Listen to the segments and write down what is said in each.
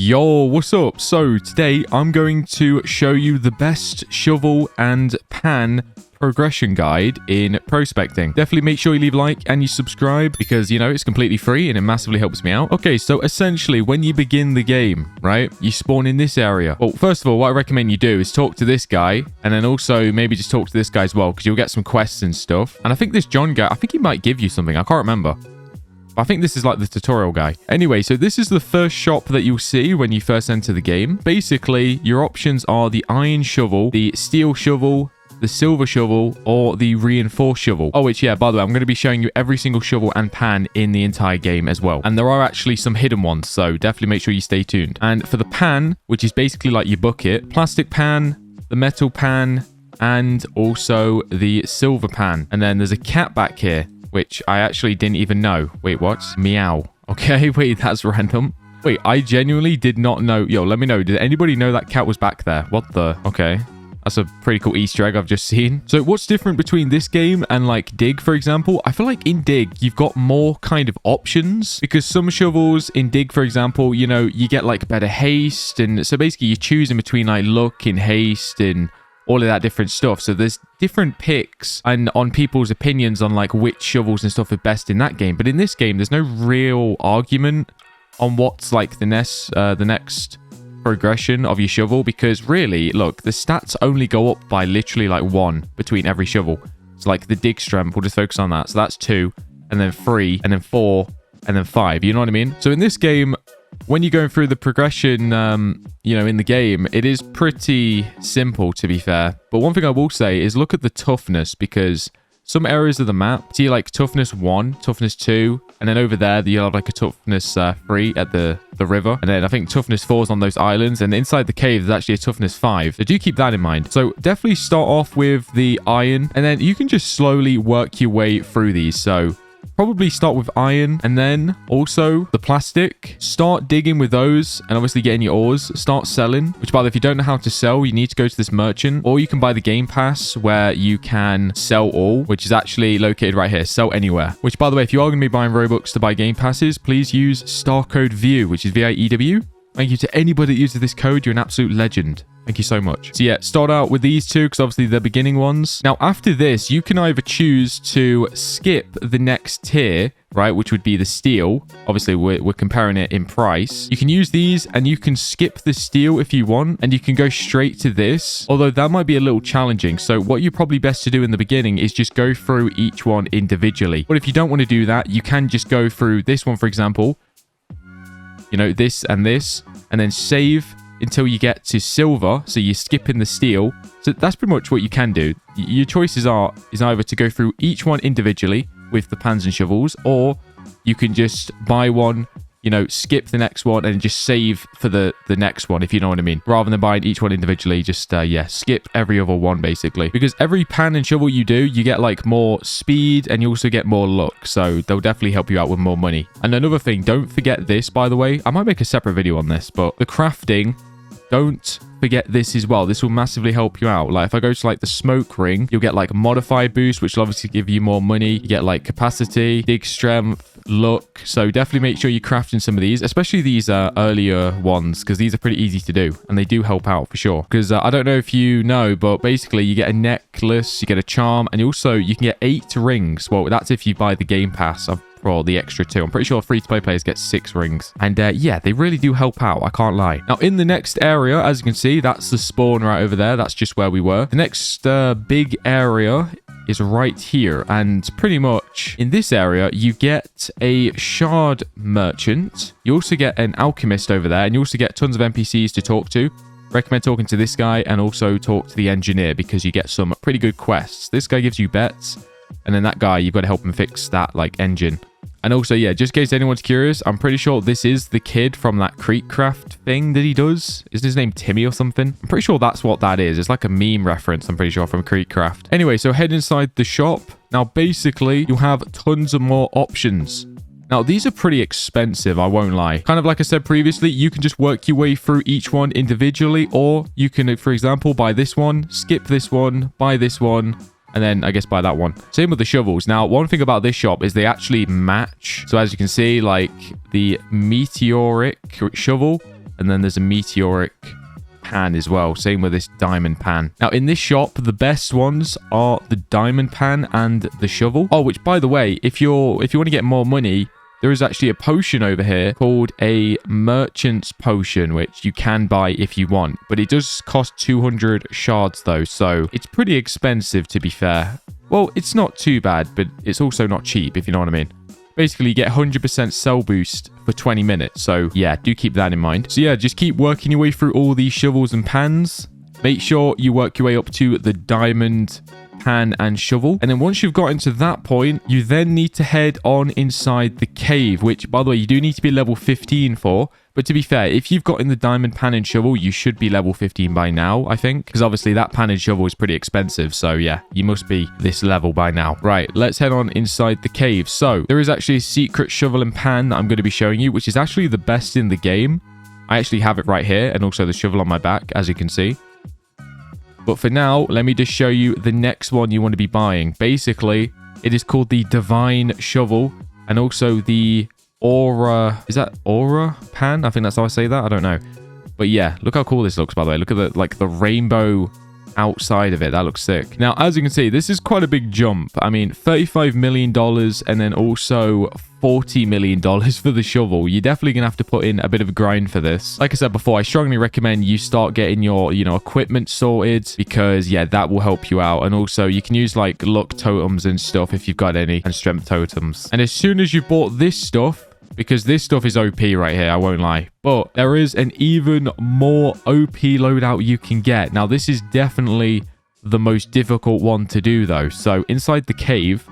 Yo, what's up? So today I'm going to show you the best shovel and pan progression guide in prospecting. Definitely make sure you leave a like and you subscribe because, you know, it's completely free and it massively helps me out. Okay, so essentially when you begin the game, right, you spawn in this area. Well, first of all, what I recommend you do is talk to this guy and then also maybe just talk to this guy as well because you'll get some quests and stuff. And I think this John guy, I think he might give you something. I can't remember. I think this is like the tutorial guy. Anyway, so this is the first shop that you'll see when you first enter the game. Basically, your options are the iron shovel, the steel shovel, the silver shovel, or the reinforced shovel. Oh, which, yeah, by the way, I'm going to be showing you every single shovel and pan in the entire game as well. And there are actually some hidden ones, so definitely make sure you stay tuned. And for the pan, which is basically like your bucket, plastic pan, the metal pan, and also the silver pan. And then there's a cat back here, which I actually didn't even know. Wait, what? Meow. Okay, wait, that's random. Wait, I genuinely did not know. Yo, let me know. Did anybody know that cat was back there? What the? Okay. That's a pretty cool Easter egg I've just seen. So what's different between this game and like Dig, for example? I feel like in Dig, you've got more kind of options because some shovels in Dig, for example, you know, you get like better haste. And so basically you're choosing between like luck and haste and all of that different stuff. So there's different picks and on people's opinions on like which shovels and stuff are best in that game. But in this game, there's no real argument on what's like the next progression of your shovel because really, look, the stats only go up by literally like 1 between every shovel. So like the dig strength, we'll just focus on that. So that's 2 and then 3 and then 4 and then 5. You know what I mean? So in this game, when you're going through the progression, you know, in the game, it is pretty simple, to be fair. But one thing I will say is look at the toughness because some areas of the map, see like toughness 1, toughness 2, and then over there, you'll have like a toughness 3 at the river. And then I think toughness 4 is on those islands. And inside the cave, there's actually a toughness 5. So do keep that in mind. So definitely start off with the iron, and then you can just slowly work your way through these. So probably start with iron and then also the plastic. Start digging with those and obviously getting your ores. Start selling, which by the way, if you don't know how to sell, you need to go to this merchant or you can buy the game pass where you can sell all, which is actually located right here. Sell anywhere, which by the way, if you are going to be buying Robux to buy game passes, please use star code VIEW, which is VIEW. Thank you to anybody that uses this code. You're an absolute legend. Thank you so much. So yeah, start out with these two because obviously they're beginning ones. Now after this, you can either choose to skip the next tier, right, which would be the steel. Obviously, we're comparing it in price. You can use these and you can skip the steel if you want, and you can go straight to this, although that might be a little challenging. So what you're probably best to do in the beginning is just go through each one individually. But if you don't want to do that, you can just go through this one, for example, you know, this, and then save until you get to silver, so you're skipping the steel. So that's pretty much what you can do. Your choices is either to go through each one individually with the pans and shovels, or you can just buy one, you know, skip the next one and just save for the next one, if you know what I mean. Rather than buying each one individually, just, yeah, skip every other one, basically. Because every pan and shovel you do, you get, like, more speed and you also get more luck. So they'll definitely help you out with more money. And another thing, don't forget this, by the way. I might make a separate video on this, but the crafting, don't forget this as well. This will massively help you out. Like if I go to like the smoke ring, you'll get like modify boost, which will obviously give you more money. You get like capacity, dig strength, luck. So definitely make sure you're crafting some of these, especially these earlier ones, because these are pretty easy to do and they do help out for sure. Because I don't know if you know, but basically you get a necklace, you get a charm, and you can get 8 rings. Well, that's if you buy the game pass for the extra 2. I'm pretty sure free-to-play players get 6 rings. And yeah, they really do help out. I can't lie. Now, in the next area, as you can see, that's the spawn right over there. That's just where we were. The next big area is right here. And pretty much in this area, you get a shard merchant. You also get an alchemist over there. And you also get tons of NPCs to talk to. Recommend talking to this guy and also talk to the engineer because you get some pretty good quests. This guy gives you bets. And then that guy, you've got to help him fix that, like, engine. And also, yeah, just in case anyone's curious, I'm pretty sure this is the kid from that Creekcraft thing that he does. Isn't his name Timmy or something? I'm pretty sure that's what that is. It's like a meme reference, I'm pretty sure, from Creekcraft. Anyway, so head inside the shop. Now, basically, you have tons of more options. Now, these are pretty expensive, I won't lie. Kind of like I said previously, you can just work your way through each one individually, or you can, for example, buy this one, skip this one, buy this one, and then I guess buy that one. Same with the shovels. Now, one thing about this shop is they actually match. So as you can see, like the meteoric shovel And then there's a meteoric pan as well. Same with this diamond pan. Now, in this shop, the best ones are the diamond pan and the shovel. Oh, which, by the way, if you want to get more money, there is actually a potion over here called a merchant's potion, which you can buy if you want. But it does cost 200 shards, though. So it's pretty expensive, to be fair. Well, it's not too bad, but it's also not cheap, if you know what I mean. Basically, you get 100% cell boost for 20 minutes. So, yeah, do keep that in mind. So, yeah, just keep working your way through all these shovels and pans. Make sure you work your way up to the diamond pan and shovel. And then once you've gotten to that point, you then need to head on inside the cave, which, by the way, you do need to be level 15 for. But to be fair, if you've got in the diamond pan and shovel, you should be level 15 by now, I think. Because obviously that pan and shovel is pretty expensive. So yeah, you must be this level by now. Right, let's head on inside the cave. So there is actually a secret shovel and pan that I'm going to be showing you, which is actually the best in the game. I actually have it right here, and also the shovel on my back, as you can see. But for now, let me just show you the next one you want to be buying. Basically, it is called the Divine Shovel, and also the Aura... Is that Aura Pan? I think that's how I say that. I don't know. But yeah, look how cool this looks, by the way. Look at the rainbow outside of it. That looks sick. Now, as you can see, this is quite a big jump. I mean, $35 million and then also $40 million for the shovel. You're definitely going to have to put in a bit of a grind for this. Like I said before, I strongly recommend you start getting your, equipment sorted because, yeah, that will help you out. And also, you can use, like, luck totems and stuff if you've got any, and strength totems. And as soon as you've bought this stuff, because this stuff is OP right here, I won't lie. But there is an even more OP loadout you can get. Now, this is definitely the most difficult one to do, though. So, inside the cave,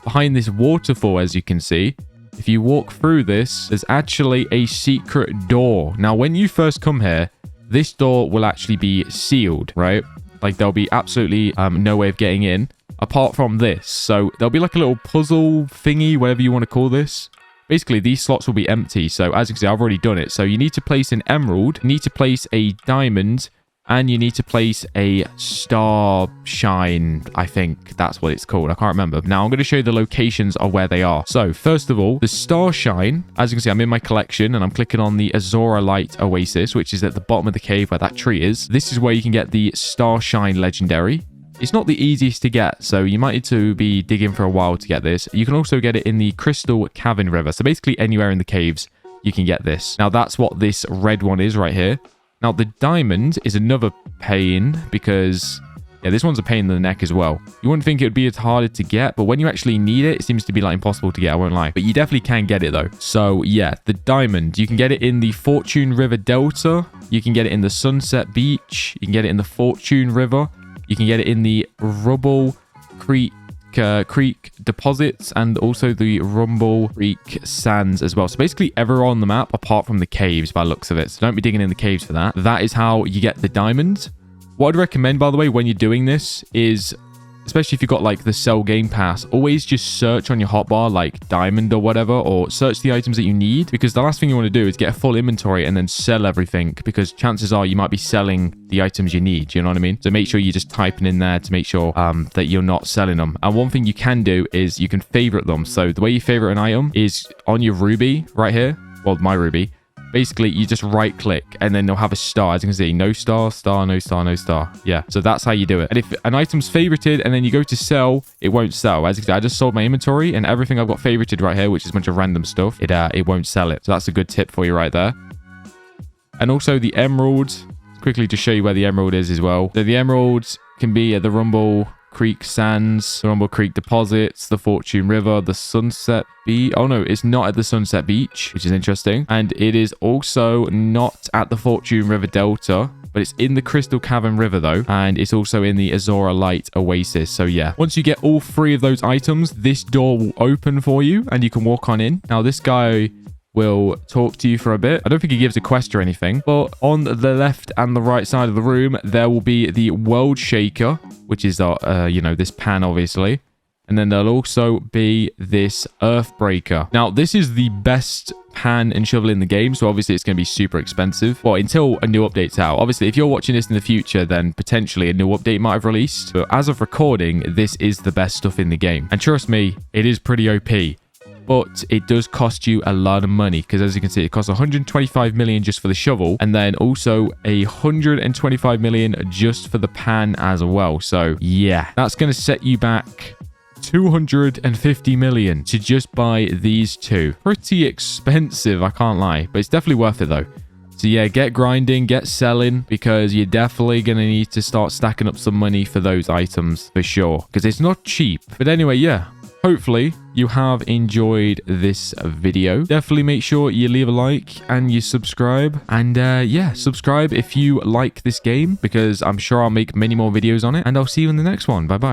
behind this waterfall, as you can see, if you walk through this, there's actually a secret door. Now, when you first come here, this door will actually be sealed, right? Like, there'll be absolutely no way of getting in, apart from this. So, there'll be like a little puzzle thingy, whatever you want to call this. Basically, these slots will be empty. So, as you can see, I've already done it. So, you need to place an emerald, you need to place a diamond, and you need to place a star shine. I think that's what it's called. I can't remember. Now, I'm going to show you the locations of where they are. So, first of all, the star shine, as you can see, I'm in my collection, and I'm clicking on the Azora Light Oasis, which is at the bottom of the cave where that tree is. This is where you can get the star shine legendary. It's not the easiest to get, so you might need to be digging for a while to get this. You can also get it in the Crystal Cavern River. So basically anywhere in the caves, you can get this. Now, that's what this red one is right here. Now, the diamond is another pain because, yeah, this one's a pain in the neck as well. You wouldn't think it would be as harder to get, but when you actually need it, it seems to be like impossible to get, I won't lie. But you definitely can get it though. So yeah, the diamond, you can get it in the Fortune River Delta. You can get it in the Sunset Beach. You can get it in the Fortune River. You can get it in the Rubble Creek deposits and also the Rumble Creek sands as well. So basically everywhere on the map apart from the caves by the looks of it. So don't be digging in the caves for that. That is how you get the diamonds. What I'd recommend, by the way, when you're doing this is, especially if you've got like the Sell Game Pass, always just search on your hotbar like diamond or whatever, or search the items that you need, because the last thing you want to do is get a full inventory and then sell everything, because chances are you might be selling the items you need, you know what I mean? So make sure you're just typing in there to make sure that you're not selling them. And one thing you can do is you can favorite them. So the way you favorite an item is on your ruby right here, well, my ruby. Basically, you just right click and then they'll have a star. As you can see, no star, star, no star, no star. Yeah, so that's how you do it. And if an item's favorited and then you go to sell, it won't sell. As you can see, I just sold my inventory and everything I've got favorited right here, which is a bunch of random stuff, it won't sell it. So that's a good tip for you right there. And also the emerald, quickly to show you where the emerald is as well. So the emerald can be at the Rumble Creek Sands, the Rumble Creek Deposits, the Fortune River, the Sunset Beach. Oh no, it's not at the Sunset Beach, which is interesting. And it is also not at the Fortune River Delta, but it's in the Crystal Cavern River though. And it's also in the Azora Light Oasis. So yeah, once you get all three of those items, this door will open for you and you can walk on in. Now this guy will talk to you for a bit. I don't think he gives a quest or anything, but on the left and the right side of the room, there will be the World Shaker, which is, this pan, obviously. And then there'll also be this Earthbreaker. Now, this is the best pan and shovel in the game, so obviously it's going to be super expensive. Well, until a new update's out. Obviously, if you're watching this in the future, then potentially a new update might have released. But as of recording, this is the best stuff in the game. And trust me, it is pretty OP. but it does cost you a lot of money because, as you can see, it costs 125 million just for the shovel, and then also 125 million just for the pan as well. So yeah, that's going to set you back 250 million to just buy these two. Pretty expensive, I can't lie, but it's definitely worth it though. So yeah, get grinding, get selling, because you're definitely going to need to start stacking up some money for those items for sure, because it's not cheap. But anyway, yeah, hopefully you have enjoyed this video. Definitely make sure you leave a like and you subscribe. And yeah, subscribe if you like this game, because I'm sure I'll make many more videos on it. And I'll see you in the next one. Bye bye.